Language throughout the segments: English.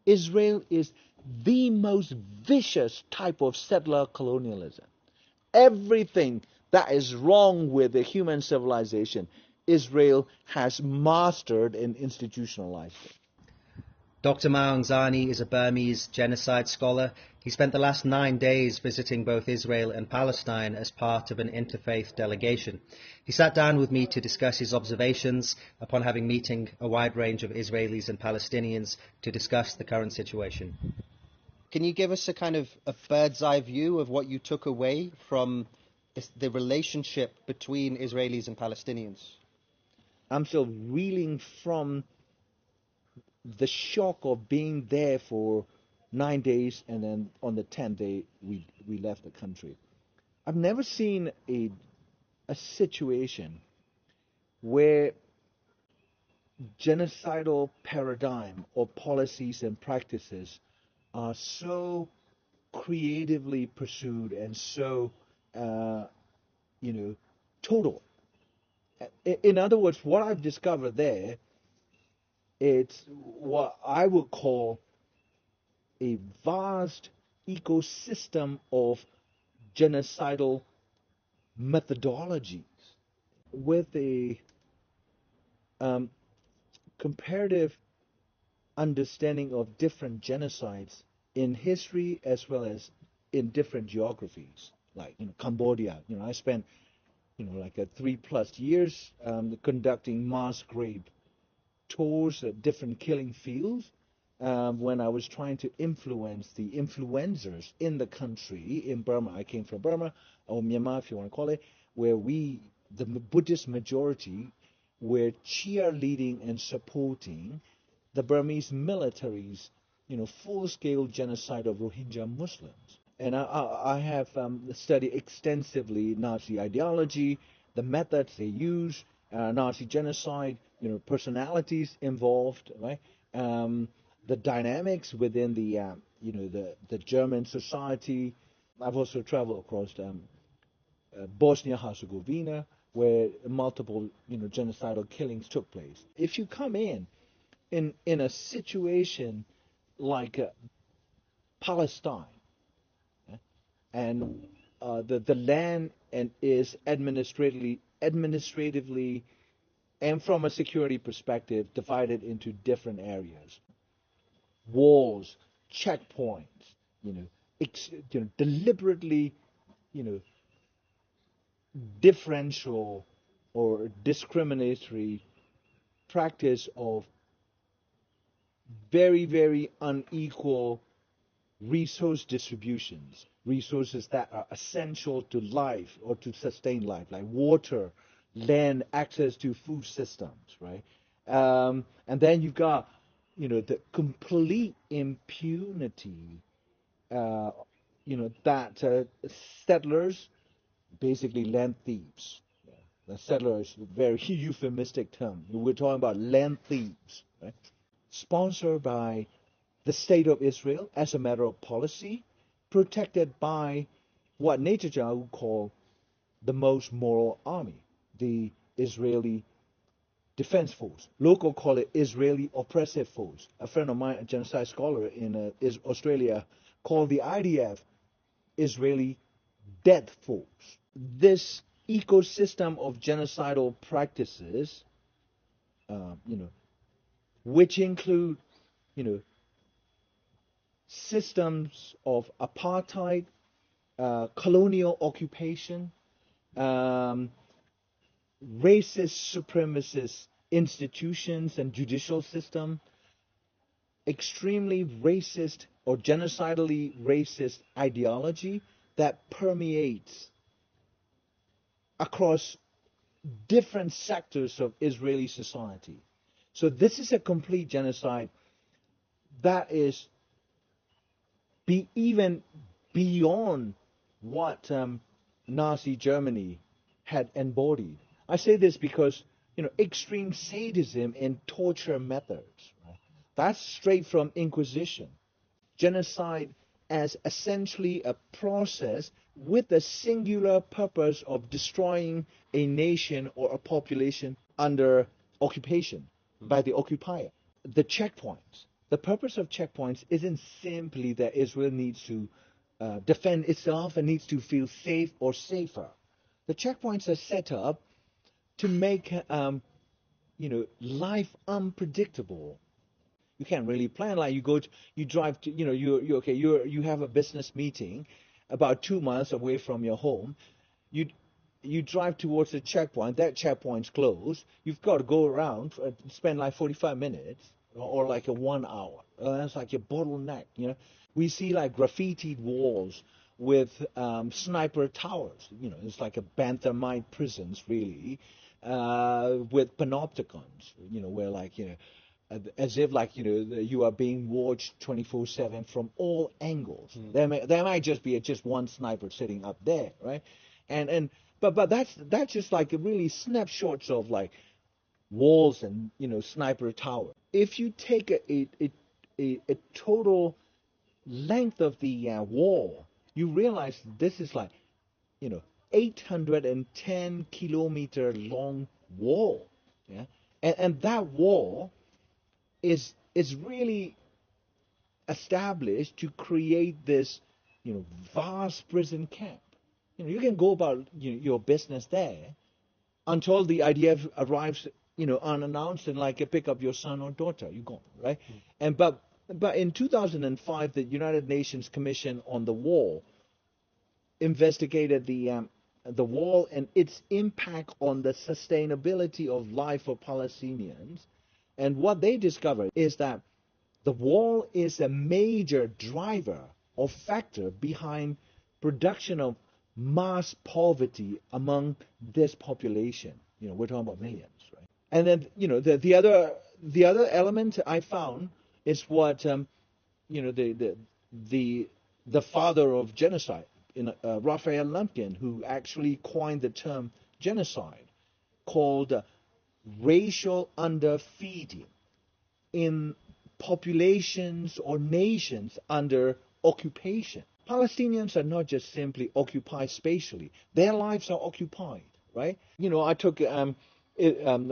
Israel is the most vicious type of settler colonialism. Everything that is wrong with the human civilization, Israel has mastered and institutionalized it. Dr. Maung Zarni is a Burmese genocide scholar. He spent the last 9 days visiting both Israel and Palestine as part of an interfaith delegation. He sat down with me to discuss his observations upon having meeting a wide range of Israelis and Palestinians to discuss the current situation. Can you give us a kind of a bird's eye view of what you took away from the relationship between Israelis and Palestinians? I'm still reeling from the shock of being there for 9 days, and then on the 10th day we left the country. I've never seen a situation where genocidal paradigm or policies and practices are so creatively pursued and so total. In other words, what I've discovered there, it's what I would call a vast ecosystem of genocidal methodologies with a comparative understanding of different genocides in history as well as in different geographies. Like Cambodia, I spent like 3+ years conducting mass grave tours at different killing fields when I was trying to influence the influencers in the country, in Burma. I came from Burma, or Myanmar if you want to call it, where the Buddhist majority, were cheerleading and supporting the Burmese military's full-scale genocide of Rohingya Muslims. And I have studied extensively Nazi ideology, the methods they use, Nazi genocide, personalities involved, right? The dynamics within the German society. I've also traveled across Bosnia-Herzegovina, where multiple genocidal killings took place. If you come in a situation like Palestine, and the land is administratively and from a security perspective divided into different areas, walls, checkpoints, deliberately, differential or discriminatory practice of very, very unequal resource distributions, resources that are essential to life or to sustain life, like water, land, access to food systems, right? And then you've got, the complete impunity, that settlers, basically land thieves. The settler is a very euphemistic term. We're talking about land thieves, right? Sponsored by the state of Israel as a matter of policy, protected by what Netanyahu would call the most moral army, the Israeli Defense Force. Local call it Israeli Oppressive Force. A friend of mine, a genocide scholar in Australia, called the IDF Israeli Death Force. This ecosystem of genocidal practices, which include, systems of apartheid, colonial occupation, racist supremacist institutions and judicial system, extremely racist or genocidally racist ideology that permeates across different sectors of Israeli society. So this is a complete genocide that is even beyond what Nazi Germany had embodied. I say this because, extreme sadism and torture methods, right? That's straight from Inquisition. Genocide as essentially a process with the singular purpose of destroying a nation or a population under occupation by the occupier. The checkpoints, The purpose of checkpoints isn't simply that Israel needs to defend itself and needs to feel safe or safer. The checkpoints are set up to make life unpredictable. You can't really plan. Like you drive to, you okay, you have a business meeting about 2 miles away from your home. You you drive towards the checkpoint. That checkpoint's closed. You've got to go around, spend like 45 minutes or like a 1 hour. That's like your bottleneck. We see like graffitied walls with sniper towers. It's like a Banthamite prisons really, with panopticons. Where like as if like you are being watched 24/7 from all angles. There might just be just one sniper sitting up there, right? And but that's just like a really snapshots of like walls and sniper tower. If you take a total length of the wall, you realize this is like 810-kilometer long wall, yeah, and that wall is really established to create this vast prison camp. You can go about your business there until the IDF arrives unannounced and like pick up your son or daughter. You go, right? And but in 2005, the United Nations Commission on the Wall investigated the wall and its impact on the sustainability of life for Palestinians. And what they discovered is that the wall is a major driver or factor behind production of mass poverty among this population. We're talking about millions, right? And then the other element I found is what the father of genocide, Raphael Lemkin, who actually coined the term genocide, called racial underfeeding in populations or nations under occupation. Palestinians are not just simply occupied spatially; their lives are occupied, right? I took a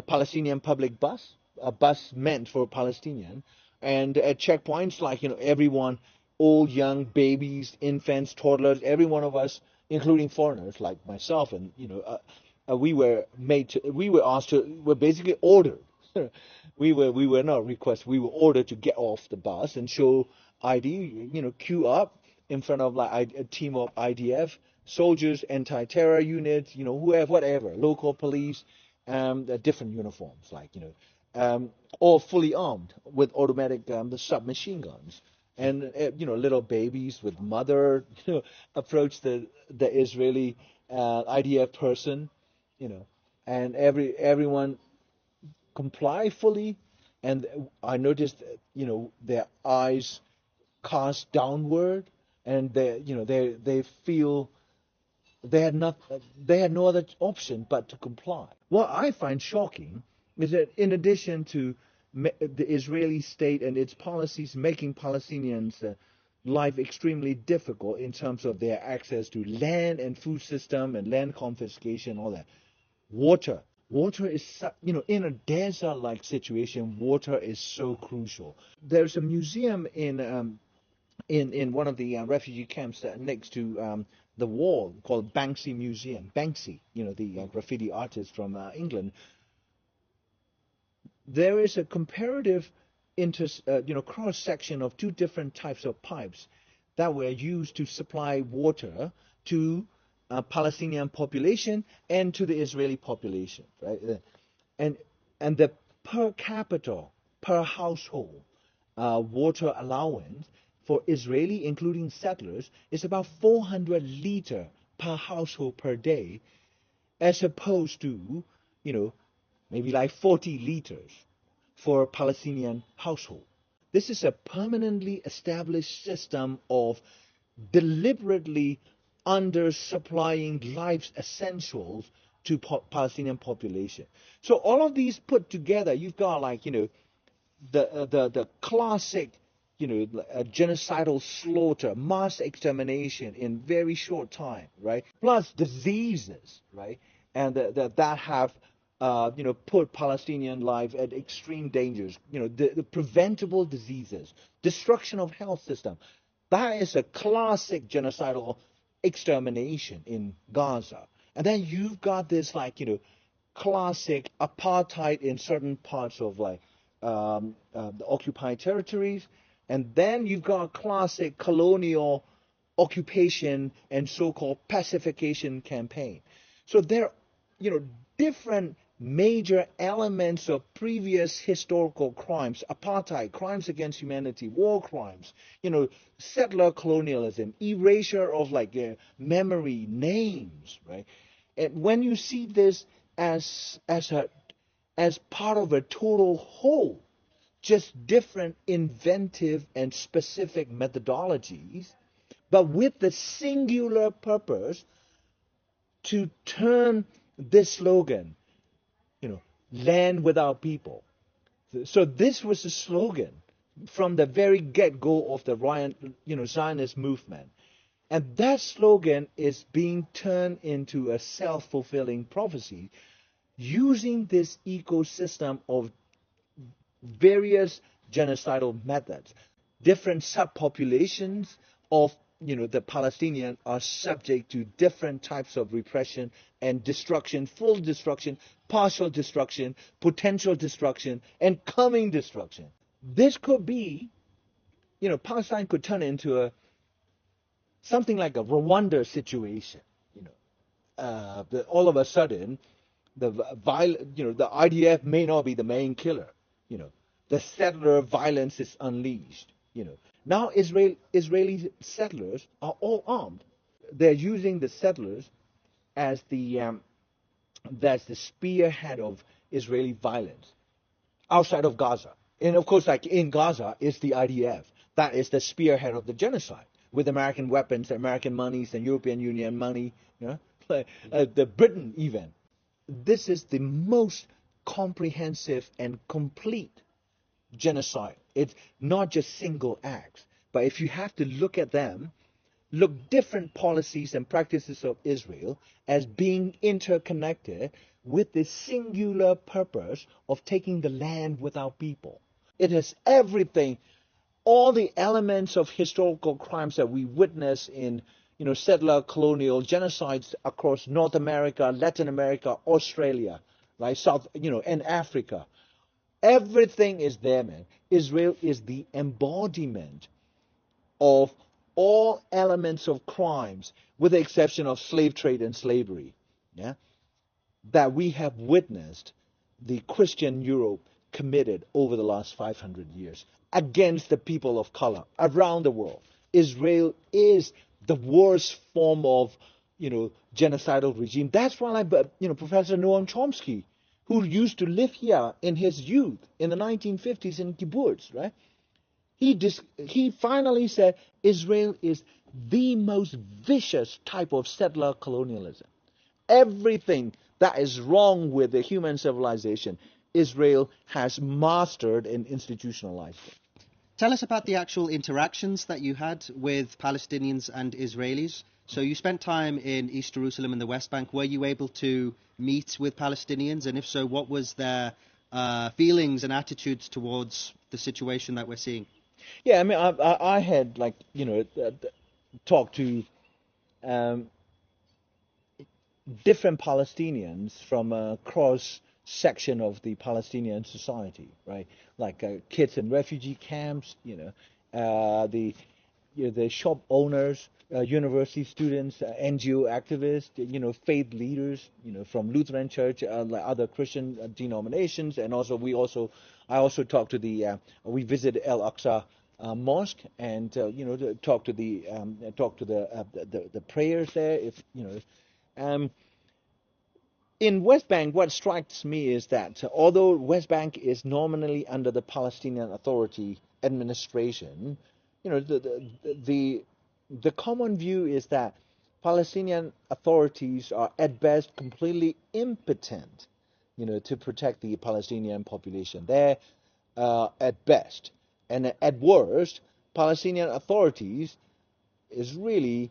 Palestinian public bus, a bus meant for Palestinian, and at checkpoints, like everyone, old, young, babies, infants, toddlers, every one of us, including foreigners like myself, and we were asked to, we're basically ordered. we were not requested. We were ordered to get off the bus and show ID. Queue up in front of like a team of IDF soldiers, anti-terror units, whoever, whatever, local police, different uniforms, like all fully armed with automatic the submachine guns. And little babies with mother approach the Israeli IDF person, and everyone comply fully. And I noticed their eyes cast downward, and they feel they had no other option but to comply. What I find shocking is that in addition to the Israeli state and its policies making Palestinians' life extremely difficult in terms of their access to land and food system and land confiscation, all that. Water is, in a desert-like situation, water is so crucial. There's a museum in one of the refugee camps next to the wall called Banksy Museum. Banksy, the graffiti artist from England. There is a comparative cross section of two different types of pipes that were used to supply water to Palestinian population and to the Israeli population, right? And the per capita, per household water allowance for Israeli, including settlers, is about 400 liter per household per day, as opposed to maybe like 40 liters for a Palestinian household. This is a permanently established system of deliberately under-supplying life's essentials to Palestinian population. So all of these put together, you've got like, the classic, genocidal slaughter, mass extermination in very short time, right? Plus diseases, right? And that have put Palestinian life at extreme dangers. The preventable diseases, destruction of health system. That is a classic genocidal extermination in Gaza. And then you've got this classic apartheid in certain parts of the occupied territories, and then you've got classic colonial occupation and so-called pacification campaign. So there, different major elements of previous historical crimes, apartheid, crimes against humanity, war crimes, settler colonialism, erasure of memory, names, right? And when you see this as part of a total whole, just different inventive and specific methodologies, but with the singular purpose to turn this slogan, land without people. So this was the slogan from the very get-go of the Zionist movement. And that slogan is being turned into a self-fulfilling prophecy using this ecosystem of various genocidal methods. Different subpopulations of the Palestinians are subject to different types of repression and destruction, full destruction, partial destruction, potential destruction, and coming destruction. This could be, Palestine could turn into something like a Rwanda situation. All of a sudden, the IDF may not be the main killer. The settler violence is unleashed. Now Israeli settlers are all armed. They're using the settlers as that's the spearhead of Israeli violence outside of Gaza. And of course, like in Gaza, is the IDF. That is the spearhead of the genocide with American weapons, American monies, and European Union money. The Britain even. This is the most comprehensive and complete genocide. It's not just single acts, but if you have to look at them, look different policies and practices of Israel as being interconnected with the singular purpose of taking the land without people. It has everything, all the elements of historical crimes that we witness in settler colonial genocides across North America, Latin America, Australia, right, South, and Africa. Everything is there, man. Israel is the embodiment of all elements of crimes, with the exception of slave trade and slavery, that we have witnessed the Christian Europe committed over the last 500 years against the people of color around the world. Israel is the worst form of, genocidal regime. That's why, Professor Noam Chomsky, who used to live here in his youth in the 1950s in kibbutz, right? He finally said Israel is the most vicious type of settler colonialism. Everything that is wrong with the human civilization, Israel has mastered and institutionalized it. Tell us about the actual interactions that you had with Palestinians and Israelis. So you spent time in East Jerusalem and the West Bank. Were you able to meet with Palestinians? And if so, what was their feelings and attitudes towards the situation that we're seeing? Yeah, I mean, I had talked to different Palestinians from a cross section of the Palestinian society, right? Like kids in refugee camps, the shop owners, university students, NGO activists, faith leaders, from Lutheran Church, like other Christian denominations, and I also talked to we visited El Aqsa Mosque, and talk to the prayers there. In West Bank, what strikes me is that although West Bank is nominally under the Palestinian Authority administration, the common view is that Palestinian authorities are at best completely impotent, to protect the Palestinian population there, at best, and at worst, Palestinian authorities is really,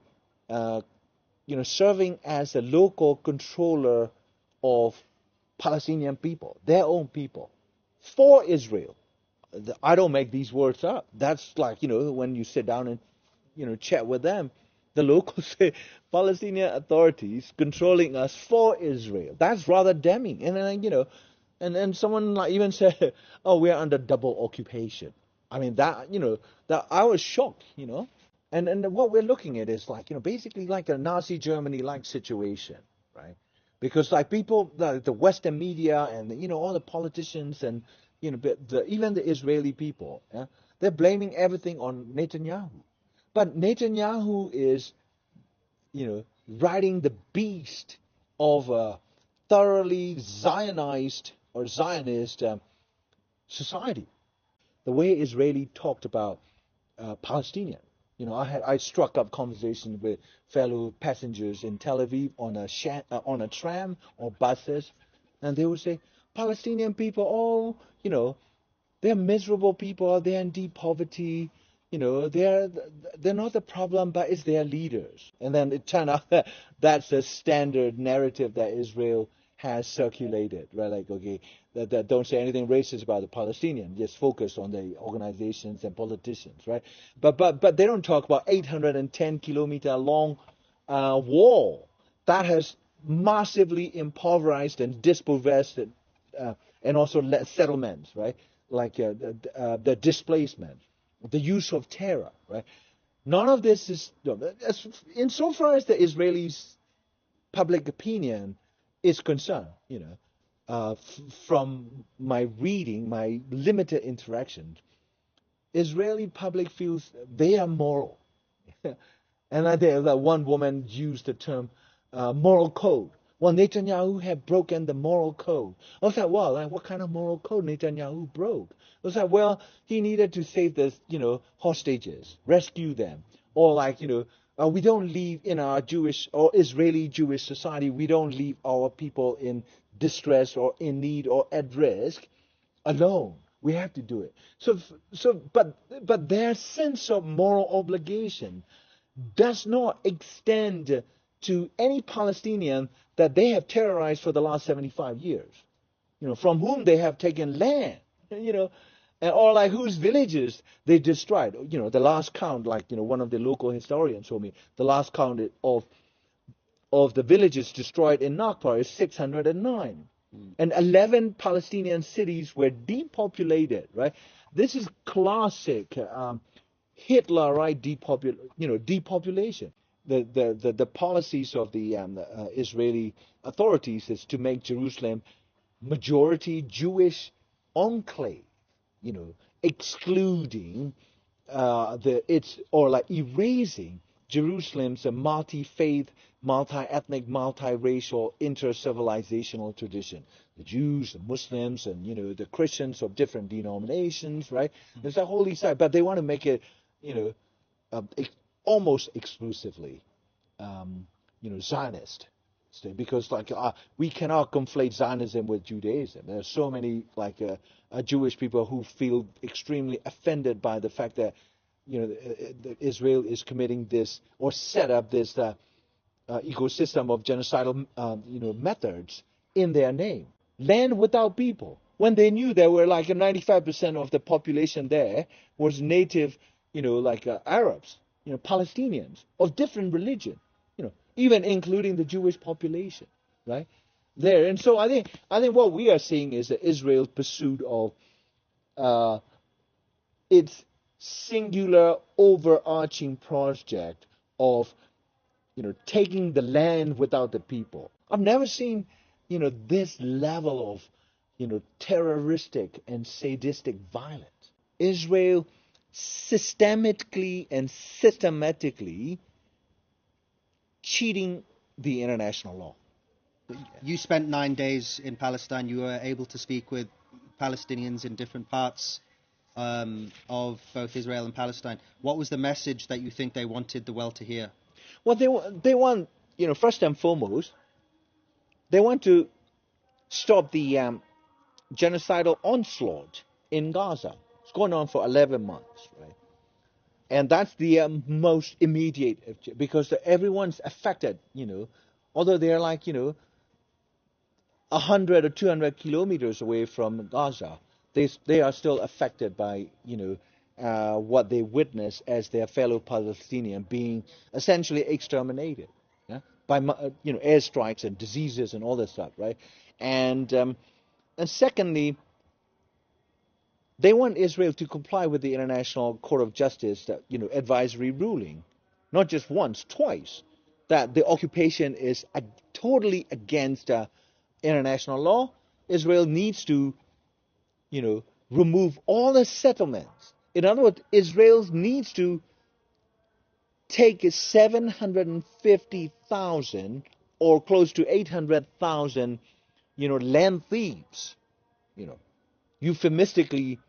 serving as a local controller of Palestinian people, their own people, for Israel. I don't make these words up. That's like, when you sit down and, chat with them, the locals say Palestinian authorities controlling us for Israel. That's rather damning. And then, and then someone like even said, oh, we are under double occupation. I mean, that I was shocked, And what we're looking at is like, basically like a Nazi Germany-like situation, right? Because like people, the Western media and, all the politicians and, even the Israeli people, yeah, they're blaming everything on Netanyahu. But Netanyahu is, riding the beast of a thoroughly Zionized or Zionist society. The way Israeli talked about Palestinian. I struck up conversations with fellow passengers in Tel Aviv on a tram or buses, and they would say, Palestinian people, oh, they're miserable people, they're in deep poverty, they're not the problem, but it's their leaders. And then it turned out that that's the standard narrative that Israel has circulated, right? Like, okay, that don't say anything racist about the Palestinians, just focus on the organizations and politicians, right? But they don't talk about 810-kilometer long wall that has massively impoverished and dispossessed and also settlements, right? Like the displacement, the use of terror, right? None of this is, insofar as the Israelis' public opinion is concerned, from my reading, my limited interactions, Israeli public feels they are moral. And I think that one woman used the term moral code. Well, Netanyahu had broken the moral code. I was like, well, like, what kind of moral code Netanyahu broke? I was like, well, he needed to save the, hostages, rescue them. Or like, we don't leave in our Jewish or Israeli Jewish society, we don't leave our people in distress or in need or at risk alone. We have to do it. But their sense of moral obligation does not extend to any Palestinian that they have terrorized for the last 75 years, from whom they have taken land, or like whose villages they destroyed. The last count, like, one of the local historians told me, the last count of the villages destroyed in Nakba is 609. And 11 Palestinian cities were depopulated, right? This is classic Hitler, right? Depopulation. The policies of the Israeli authorities is to make Jerusalem majority Jewish enclave, excluding erasing Jerusalem's multi-faith, multi-ethnic, multi-racial, inter-civilizational tradition. The Jews, the Muslims, and the Christians of different denominations, right? It's a holy site, but they want to make it, almost exclusively, Zionist. Because we cannot conflate Zionism with Judaism. There are so many Jewish people who feel extremely offended by the fact that Israel is committing this or set up this ecosystem of genocidal methods in their name. Land without people. When they knew there were 95% of the population there was native, Arabs, Palestinians of different religion, even including the Jewish population, right? There. And so I think what we are seeing is Israel's pursuit of its singular overarching project of taking the land without the people. I've never seen this level of terroristic and sadistic violence. Israel systematically cheating the international law. You spent 9 days in Palestine. You were able to speak with Palestinians in different parts of both Israel and Palestine. What was the message that you think they wanted the world to hear? Well, they want, first and foremost, they want to stop the genocidal onslaught in Gaza. It's going on for 11 months, right? And that's the most immediate, because everyone's affected, although they're 100 or 200 kilometers away from Gaza, they are still affected by, what they witness as their fellow Palestinian being essentially exterminated, yeah, by airstrikes and diseases and all this stuff, right? And secondly, they want Israel to comply with the International Court of Justice, advisory ruling, not just once, twice, that the occupation is totally against international law. Israel needs to, remove all the settlements. In other words, Israel needs to take 750,000 or close to 800,000, land thieves, euphemistically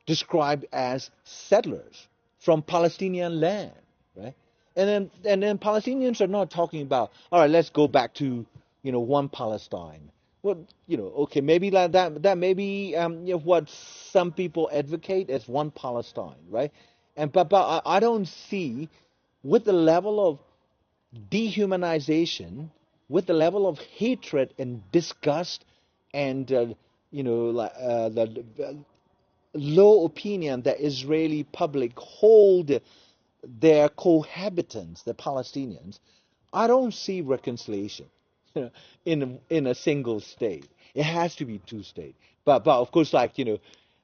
described as settlers from Palestinian land, right? And then Palestinians are not talking about, all right, let's go back to, one Palestine. Well, okay, maybe like that may be what some people advocate as one Palestine, right? But I don't see, with the level of dehumanization, with the level of hatred and disgust, and the low opinion that Israeli public hold their cohabitants, the Palestinians, I don't see reconciliation in a single state. It has to be two state. But of course,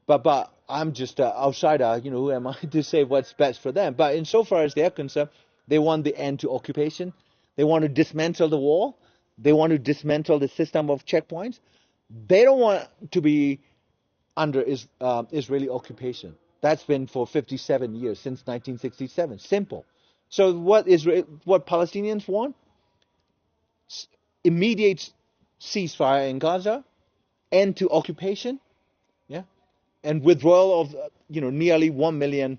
but I'm just an outsider. Who am I to say what's best for them? But insofar as they're concerned, they want the end to occupation. They want to dismantle the wall. They want to dismantle the system of checkpoints. They don't want to be under Israeli occupation. That's been for 57 years, since 1967. Simple. So what Palestinians want? Immediate ceasefire in Gaza, end to occupation, yeah, and withdrawal of nearly 1 million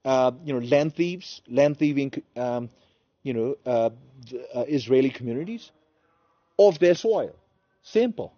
land thieves, land thieving Israeli communities off their soil. Simple.